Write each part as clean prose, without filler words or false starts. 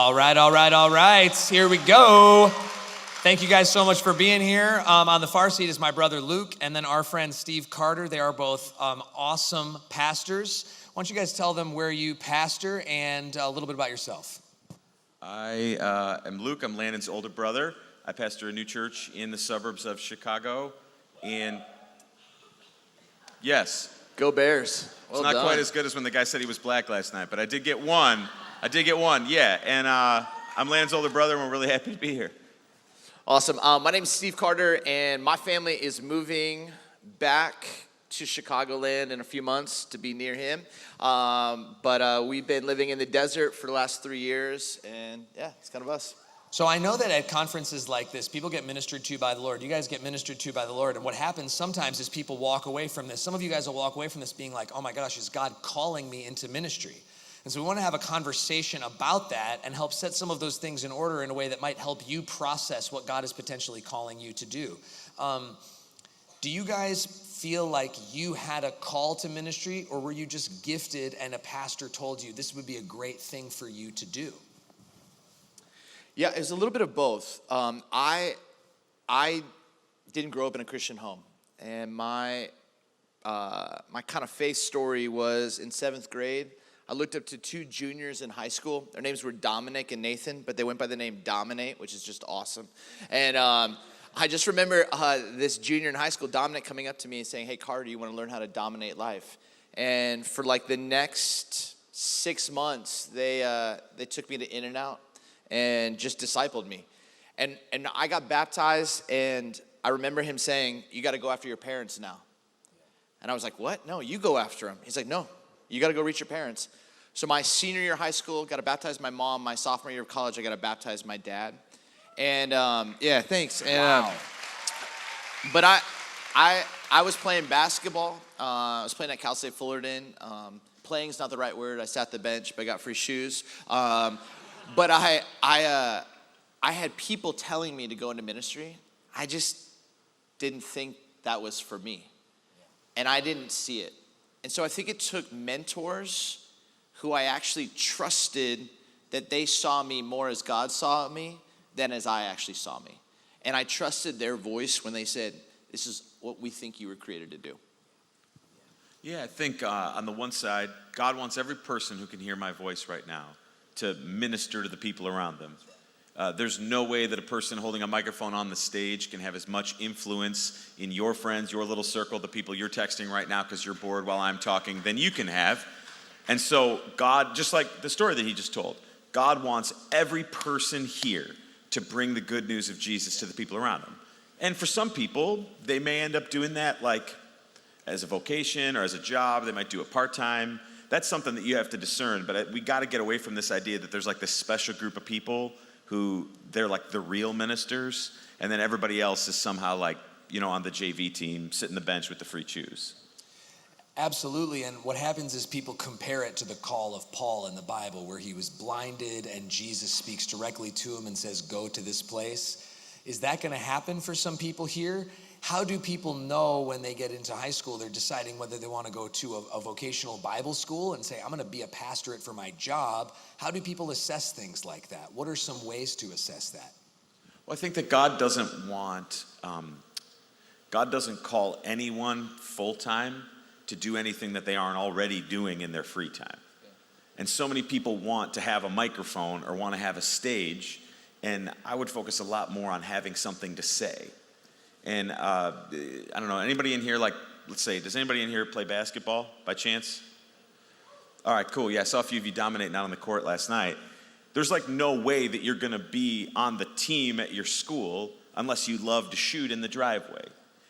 All right, all right, all right. Here we go. Thank you guys so much for being here. On the far seat is my brother Luke, and then our friend Steve Carter. They are both awesome pastors. Why don't you guys tell them where you pastor and a little bit about yourself? I am Luke. I'm Landon's older brother. I pastor a new church in the suburbs of Chicago. And yes. Go Bears. Well, it's not quite as good as when the guy said he was black last night, but I did get one. Yeah. And I'm Landon's older brother, and we're really happy to be here. Awesome. My name's Steve Carter, and my family is moving back to Chicagoland in a few months to be near him. But we've been living in the desert for the last 3 years, and yeah, it's kind of us. So I know that at conferences like this, people get ministered to by the Lord. You guys get ministered to by the Lord. And what happens sometimes is people walk away from this. Some of you guys will walk away from this being like, oh my gosh, is God calling me into ministry? And so we want to have a conversation about that and help set some of those things in order in a way that might help you process what God is potentially calling you to do. Do you guys feel like you had a call to ministry, or were you just gifted and a pastor told you this would be a great thing for you to do? Yeah, it was a little bit of both. I didn't grow up in a Christian home, and my kind of faith story was in 7th grade. I looked up to 2 juniors in high school. Their names were Dominic and Nathan, but they went by the name Dominate, which is just awesome. And I just remember this junior in high school, Dominic, coming up to me and saying, "Hey, Carter, you want to learn how to dominate life?" And for like the next 6 months, they took me to In-N-Out and just discipled me. And I got baptized, and I remember him saying, "You got to go after your parents now." And I was like, "What? No, you go after them." He's like, "No, you got to go reach your parents." So my senior year of high school, got to baptize my mom. My sophomore year of college, I got to baptize my dad. And yeah, thanks. And, wow. But I was playing basketball. I was playing at Cal State Fullerton. Playing is not the right word. I sat the bench, but I got free shoes. But I had people telling me to go into ministry. I just didn't think that was for me. And I didn't see it. And so I think it took mentors who I actually trusted that they saw me more as God saw me than as I actually saw me. And I trusted their voice when they said, "This is what we think you were created to do." Yeah, I think on the one side, God wants every person who can hear my voice right now to minister to the people around them. There's no way that a person holding a microphone on the stage can have as much influence in your friends, your little circle, the people you're texting right now because you're bored while I'm talking, than you can have. And so God, just like the story that he just told, God wants every person here to bring the good news of Jesus to the people around them. And for some people, they may end up doing that like as a vocation or as a job. They might do it part-time. That's something that you have to discern, but we got to get away from this idea that there's like this special group of people who they're like the real ministers, and then everybody else is somehow like, on the JV team, sitting the bench with the free shoes. Absolutely, and what happens is people compare it to the call of Paul in the Bible, where he was blinded and Jesus speaks directly to him and says, "Go to this place." Is that going to happen for some people here? How do people know when they get into high school, they're deciding whether they want to go to a vocational Bible school and say, "I'm going to be a pastorate for my job"? How do people assess things like that? What are some ways to assess that? Well, I think that God doesn't call anyone full-time to do anything that they aren't already doing in their free time. And so many people want to have a microphone or want to have a stage, and I would focus a lot more on having something to say. And I don't know, anybody in here, like, let's say, does anybody in here play basketball by chance? All right, cool. Yeah, I saw a few of you dominating out on the court last night. There's like no way that you're going to be on the team at your school unless you love to shoot in the driveway.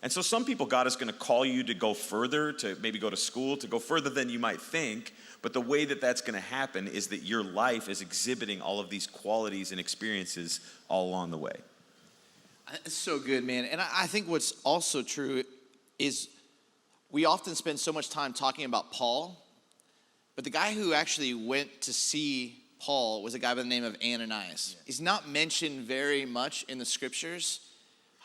And so some people, God is going to call you to go further, to maybe go to school, to go further than you might think. But the way that that's going to happen is that your life is exhibiting all of these qualities and experiences all along the way. It's so good, man. And I think what's also true is we often spend so much time talking about Paul, but the guy who actually went to see Paul was a guy by the name of Ananias. He's not mentioned very much in the scriptures,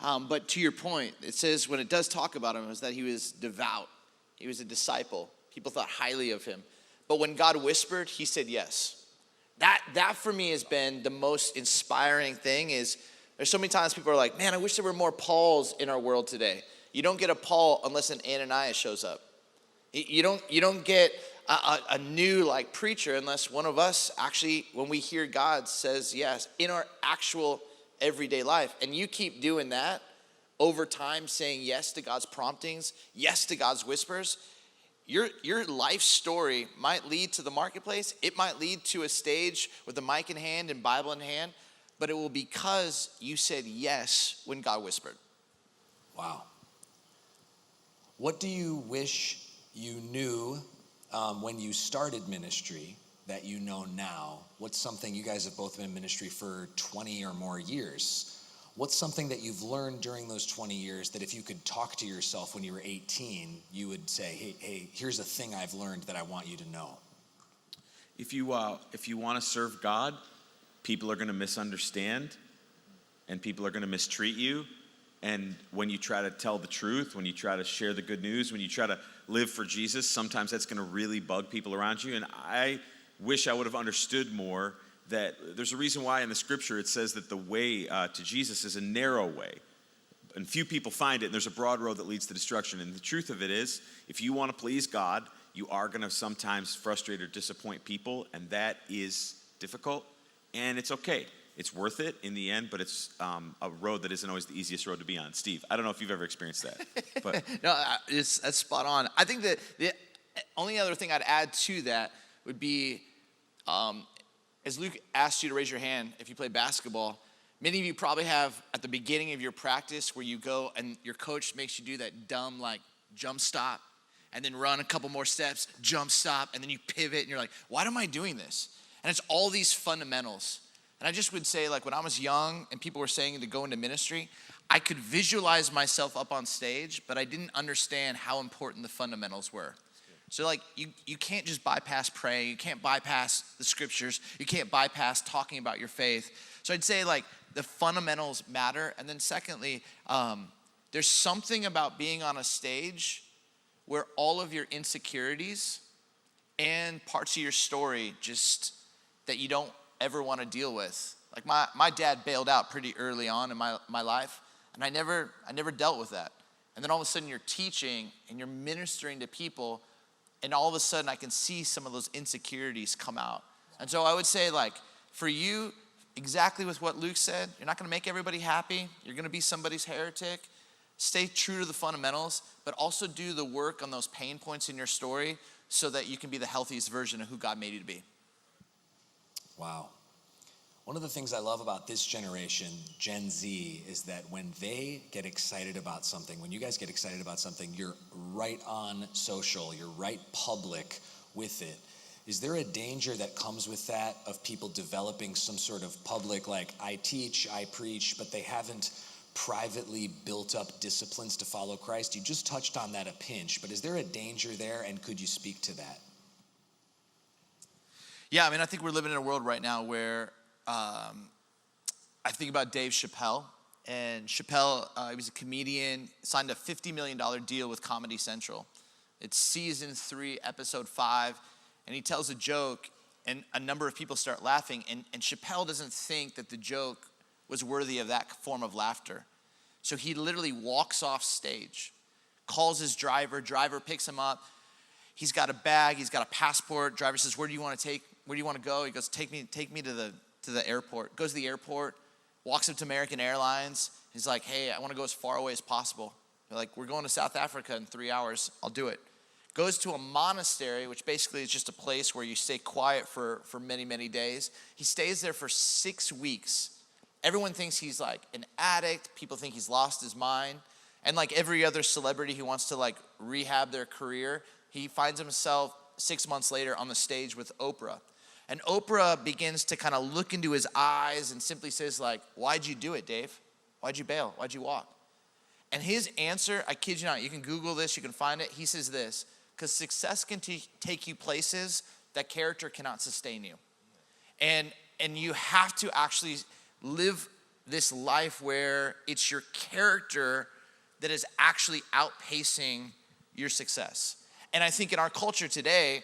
but to your point, it says when it does talk about him, is that he was devout. He was a disciple. People thought highly of him. But when God whispered, he said yes. That for me has been the most inspiring thing. Is there's so many times people are like, man, I wish there were more Pauls in our world today. You don't get a Paul unless an Ananias shows up. You don't get a new like preacher unless one of us actually, when we hear God, says yes in our actual everyday life. And you keep doing that over time, saying yes to God's promptings, yes to God's whispers. Your life story might lead to the marketplace. It might lead to a stage with a mic in hand and Bible in hand, but it will be because you said yes when God whispered. Wow. What do you wish you knew when you started ministry that you know now? What's something, you guys have both been in ministry for 20 or more years. What's something that you've learned during those 20 years that if you could talk to yourself when you were 18, you would say, hey, here's a thing I've learned that I want you to know? If you want to serve God, people are going to misunderstand and people are going to mistreat you. And when you try to tell the truth, when you try to share the good news, when you try to live for Jesus, sometimes that's going to really bug people around you. And I wish I would have understood more that there's a reason why in the scripture it says that the way to Jesus is a narrow way. And few people find it, and there's a broad road that leads to destruction. And the truth of it is, if you want to please God, you are going to sometimes frustrate or disappoint people, and that is difficult, and it's okay. It's worth it in the end, but it's a road that isn't always the easiest road to be on. Steve, I don't know if you've ever experienced that. But No, that's spot on. I think that the only other thing I'd add to that would be, as Luke asked you to raise your hand if you play basketball, many of you probably have at the beginning of your practice where you go and your coach makes you do that dumb like jump stop and then run a couple more steps, jump stop, and then you pivot and you're like, why am I doing this? And it's all these fundamentals. And I just would say, like, when I was young and people were saying to go into ministry, I could visualize myself up on stage, but I didn't understand how important the fundamentals were. So, like, you can't just bypass praying. You can't bypass the scriptures. You can't bypass talking about your faith. So I'd say, like, the fundamentals matter. And then secondly, there's something about being on a stage where all of your insecurities and parts of your story just that you don't ever want to deal with. Like my dad bailed out pretty early on in my life, and I never dealt with that. And then all of a sudden you're teaching and you're ministering to people, and all of a sudden I can see some of those insecurities come out. And so I would say, like, for you, exactly with what Luke said, you're not going to make everybody happy. You're going to be somebody's heretic. Stay true to the fundamentals, but also do the work on those pain points in your story so that you can be the healthiest version of who God made you to be. Wow. One of the things I love about this generation, Gen Z, is that when they get excited about something, when you guys get excited about something, you're right on social, you're right public with it. Is there a danger that comes with that of people developing some sort of public, like, I teach, I preach, but they haven't privately built up disciplines to follow Christ? You just touched on that a pinch, but is there a danger there, and could you speak to that? Yeah, I mean, I think we're living in a world right now where I think about Dave Chappelle. And Chappelle, he was a comedian, signed a $50 million deal with Comedy Central. It's season 3, episode 5, and he tells a joke, and a number of people start laughing, and Chappelle doesn't think that the joke was worthy of that form of laughter. So he literally walks off stage, calls his driver picks him up. He's got a bag, he's got a passport. Driver says, where do you want to go? He goes, take me to the airport. Goes to the airport, walks up to American Airlines. He's like, hey, I want to go as far away as possible. They're like, we're going to South Africa in 3 hours. I'll do it. Goes to a monastery, which basically is just a place where you stay quiet for many, many days. He stays there for 6 weeks. Everyone thinks he's like an addict. People think he's lost his mind. And like every other celebrity who wants to like rehab their career, he finds himself 6 months later on the stage with Oprah. And Oprah begins to kind of look into his eyes and simply says, like, why'd you do it, Dave? Why'd you bail? Why'd you walk? And his answer, I kid you not, you can Google this, you can find it. He says this, because success can take you places that character cannot sustain you. And you have to actually live this life where it's your character that is actually outpacing your success. And I think in our culture today,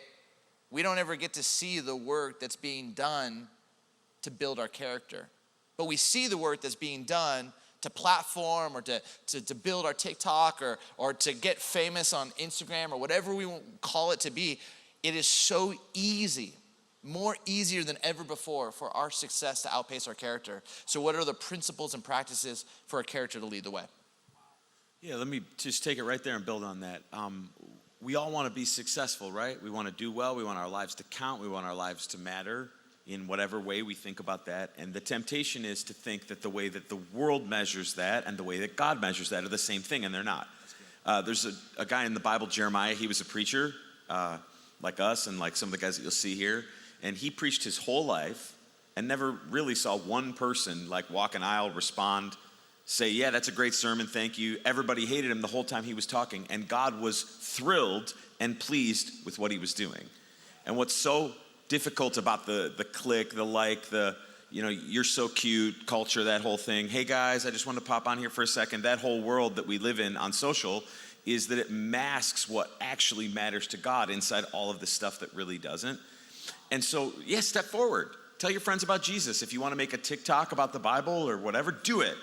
we don't ever get to see the work that's being done to build our character. But we see the work that's being done to platform or to build our TikTok or to get famous on Instagram or whatever we call it to be. It is so easy, more easier than ever before for our success to outpace our character. So what are the principles and practices for our character to lead the way? Yeah, let me just take it right there and build on that. We all want to be successful, right? We want to do well. We want our lives to count. We want our lives to matter in whatever way we think about that. And the temptation is to think that the way that the world measures that and the way that God measures that are the same thing, and they're not. There's a guy in the Bible, Jeremiah. He was a preacher like us and like some of the guys that you'll see here. And he preached his whole life and never really saw one person like walk an aisle, respond, say, yeah, that's a great sermon, thank you. Everybody hated him the whole time he was talking, and God was thrilled and pleased with what he was doing. And what's so difficult about the click, the like, the, you're so cute culture, that whole thing. Hey guys, I just want to pop on here for a second. That whole world that we live in on social is that it masks what actually matters to God inside all of this stuff that really doesn't. And so, yeah, step forward. Tell your friends about Jesus. If you want to make a TikTok about the Bible or whatever, do it.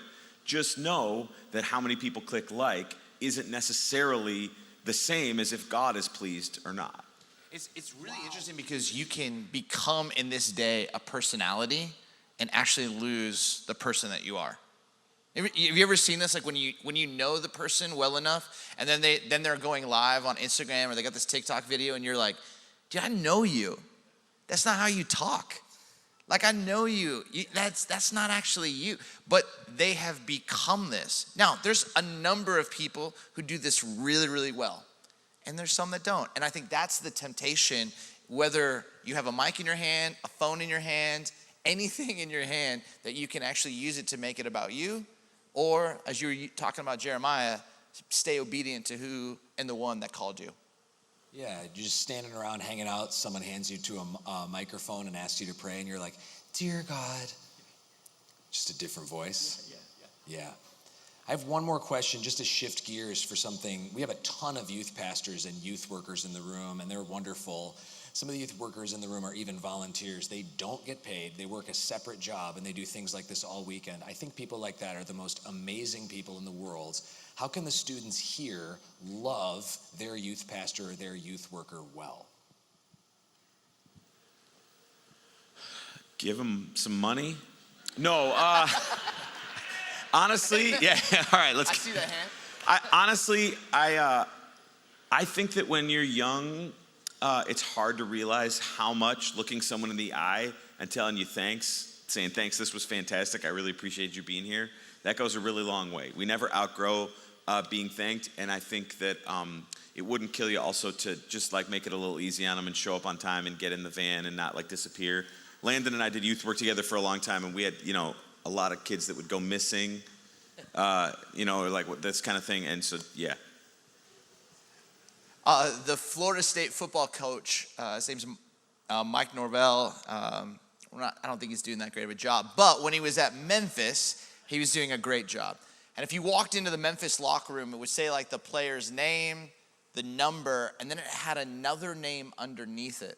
Just know that how many people click like isn't necessarily the same as if God is pleased or not. It's really interesting because you can become in this day a personality and actually lose the person that you are. Have you ever seen this? Like when you know the person well enough, and then they're going live on Instagram or they got this TikTok video, and you're like, dude, I know you. That's not how you talk. Like, I know you. That's not actually you. But they have become this. Now, there's a number of people who do this really, really well. And there's some that don't. And I think that's the temptation, whether you have a mic in your hand, a phone in your hand, anything in your hand, that you can actually use it to make it about you. Or, as you were talking about Jeremiah, stay obedient to who and the one that called you. Yeah, you're just standing around hanging out. Someone hands you to a microphone and asks you to pray, and you're like, "Dear God," just a different voice. Yeah. I have one more question, just to shift gears for something. We have a ton of youth pastors and youth workers in the room, and they're wonderful. Some of the youth workers in the room are even volunteers. They don't get paid. They work a separate job, and they do things like this all weekend. I think people like that are the most amazing people in the world. How can the students here love their youth pastor or their youth worker well? Give them some money? No, honestly, yeah, all right, let's. I see that hand. I think that when you're young, it's hard to realize how much looking someone in the eye and telling you thanks, saying thanks, this was fantastic, I really appreciate you being here, that goes a really long way. We never outgrow being thanked, and I think that it wouldn't kill you also to just like make it a little easy on them and show up on time and get in the van and not like disappear. Landon and I did youth work together for a long time, and we had, a lot of kids that would go missing, or like this kind of thing, and so, yeah. The Florida State football coach, his name's Mike Norvell. I don't think he's doing that great of a job, but when he was at Memphis, he was doing a great job. And if you walked into the Memphis locker room, it would say like the player's name, the number, and then it had another name underneath it.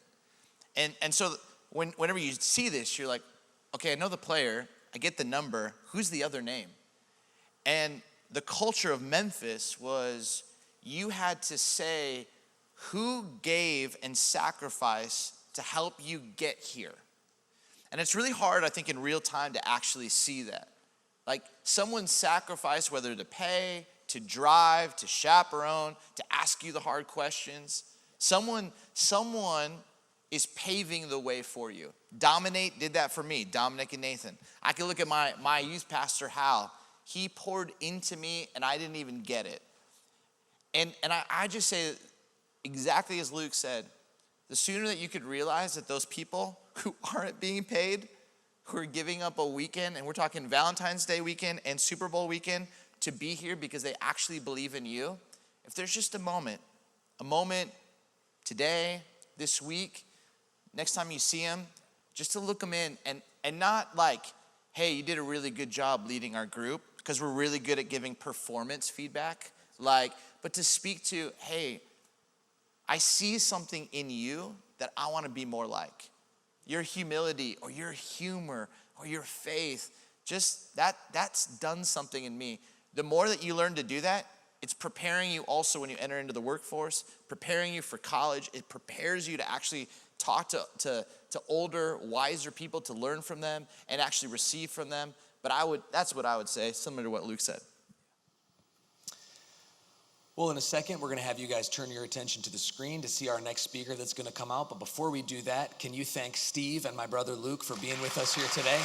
And so whenever you see this, you're like, okay, I know the player, I get the number, who's the other name? And the culture of Memphis was you had to say who gave and sacrificed to help you get here. And it's really hard, I think, in real time to actually see that. Like someone sacrificed, whether to pay, to drive, to chaperone, to ask you the hard questions. Someone is paving the way for you. Dominic did that for me, Dominic and Nathan. I can look at my youth pastor, Hal. He poured into me and I didn't even get it. And I just say exactly as Luke said, the sooner that you could realize that those people who aren't being paid, who are giving up a weekend, and we're talking Valentine's Day weekend and Super Bowl weekend, to be here because they actually believe in you. If there's just a moment today, this week, next time you see them, just to look them in and not like, hey, you did a really good job leading our group, because we're really good at giving performance feedback, but to speak to, hey, I see something in you that I want to be more like. Your humility or your humor or your faith, just that's done something in me. The more that you learn to do that, it's preparing you also when you enter into the workforce, preparing you for college. It prepares you to actually talk to older, wiser people, to learn from them and actually receive from them. But that's what I would say, similar to what Luke said. Well, in a second, we're going to have you guys turn your attention to the screen to see our next speaker that's going to come out. But before we do that, can you thank Steve and my brother Luke for being with us here today?